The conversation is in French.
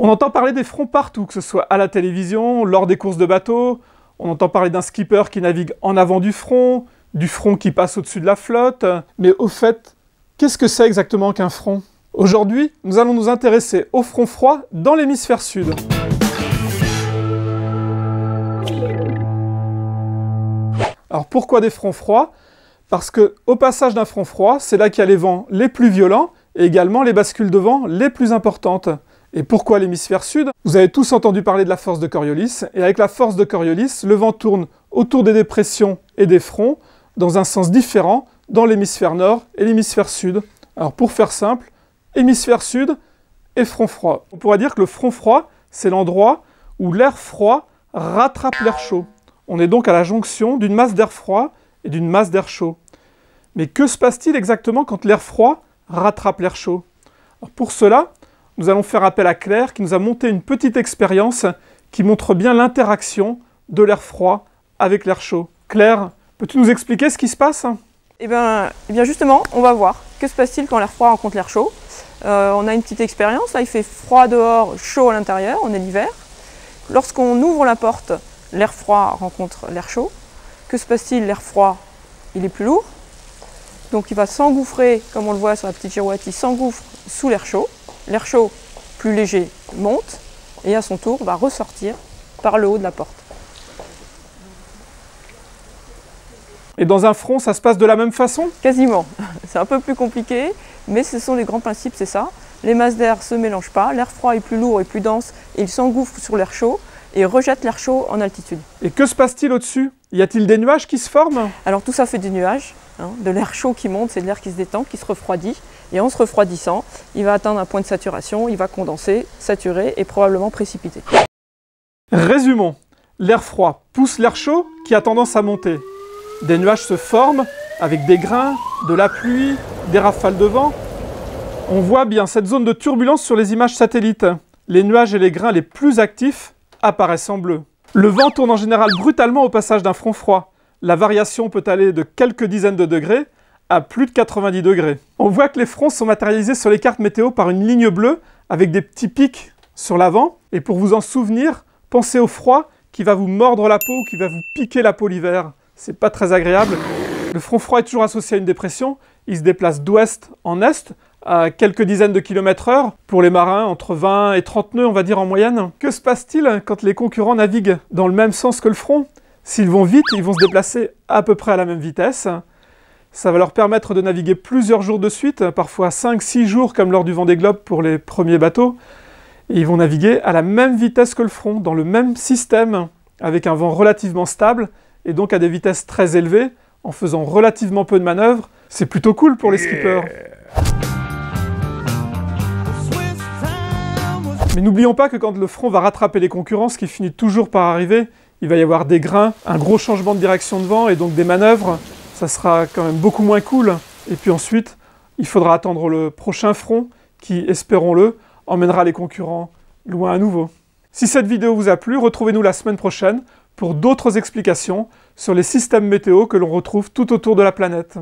On entend parler des fronts partout, que ce soit à la télévision, lors des courses de bateaux, on entend parler d'un skipper qui navigue en avant du front qui passe au-dessus de la flotte. Mais au fait, qu'est-ce que c'est exactement qu'un front? Aujourd'hui, nous allons nous intéresser au front froid dans l'hémisphère sud. Alors pourquoi des fronts froids? Parce que au passage d'un front froid, c'est là qu'il y a les vents les plus violents et également les bascules de vent les plus importantes. Et pourquoi l'hémisphère sud? Vous avez tous entendu parler de la force de Coriolis, et avec la force de Coriolis, le vent tourne autour des dépressions et des fronts dans un sens différent dans l'hémisphère nord et l'hémisphère sud. Alors pour faire simple, hémisphère sud et front froid. On pourrait dire que le front froid, c'est l'endroit où l'air froid rattrape l'air chaud. On est donc à la jonction d'une masse d'air froid et d'une masse d'air chaud. Mais que se passe-t-il exactement quand l'air froid rattrape l'air chaud? Alors pour cela, nous allons faire appel à Claire qui nous a monté une petite expérience qui montre bien l'interaction de l'air froid avec l'air chaud. Claire, peux-tu nous expliquer ce qui se passe? Eh bien justement, on va voir. Que se passe-t-il quand l'air froid rencontre l'air chaud? On a une petite expérience. Là, il fait froid dehors, chaud à l'intérieur. On est l'hiver. Lorsqu'on ouvre la porte, l'air froid rencontre l'air chaud. Que se passe-t-il? L'air froid, il est plus lourd. Donc il va s'engouffrer, comme on le voit sur la petite girouette, il s'engouffre sous l'air chaud. L'air chaud, plus léger, monte et à son tour va ressortir par le haut de la porte. Et dans un front, ça se passe de la même façon? Quasiment. C'est un peu plus compliqué, mais ce sont les grands principes, c'est ça. Les masses d'air ne se mélangent pas, l'air froid est plus lourd et plus dense, et il s'engouffre sur l'air chaud et rejette l'air chaud en altitude. Et que se passe-t-il au-dessus? Y a-t-il des nuages qui se forment? Alors tout ça fait des nuages, de l'air chaud qui monte, c'est de l'air qui se détend, qui se refroidit. Et en se refroidissant, il va atteindre un point de saturation, il va condenser, saturer et probablement précipiter. Résumons. L'air froid pousse l'air chaud qui a tendance à monter. Des nuages se forment avec des grains, de la pluie, des rafales de vent. On voit bien cette zone de turbulence sur les images satellites. Les nuages et les grains les plus actifs apparaissent en bleu. Le vent tourne en général brutalement au passage d'un front froid. La variation peut aller de quelques dizaines de degrés à plus de 90 degrés. On voit que les fronts sont matérialisés sur les cartes météo par une ligne bleue avec des petits pics sur l'avant. Et pour vous en souvenir, pensez au froid qui va vous mordre la peau ou qui va vous piquer la peau l'hiver. C'est pas très agréable. Le front froid est toujours associé à une dépression. Il se déplace d'ouest en est à quelques dizaines de km/h. Pour les marins, entre 20 et 30 nœuds, on va dire en moyenne. Que se passe-t-il quand les concurrents naviguent dans le même sens que le front? S'ils vont vite, ils vont se déplacer à peu près à la même vitesse. Ça va leur permettre de naviguer plusieurs jours de suite, parfois 5-6 jours comme lors du Vendée Globe pour les premiers bateaux. Et ils vont naviguer à la même vitesse que le front, dans le même système, avec un vent relativement stable, et donc à des vitesses très élevées, en faisant relativement peu de manœuvres. C'est plutôt cool pour les skippers. Mais n'oublions pas que quand le front va rattraper les concurrents, ce qui finit toujours par arriver, il va y avoir des grains, un gros changement de direction de vent et donc des manœuvres. Ça sera quand même beaucoup moins cool. Et puis ensuite, il faudra attendre le prochain front qui, espérons-le, emmènera les concurrents loin à nouveau. Si cette vidéo vous a plu, retrouvez-nous la semaine prochaine pour d'autres explications sur les systèmes météo que l'on retrouve tout autour de la planète.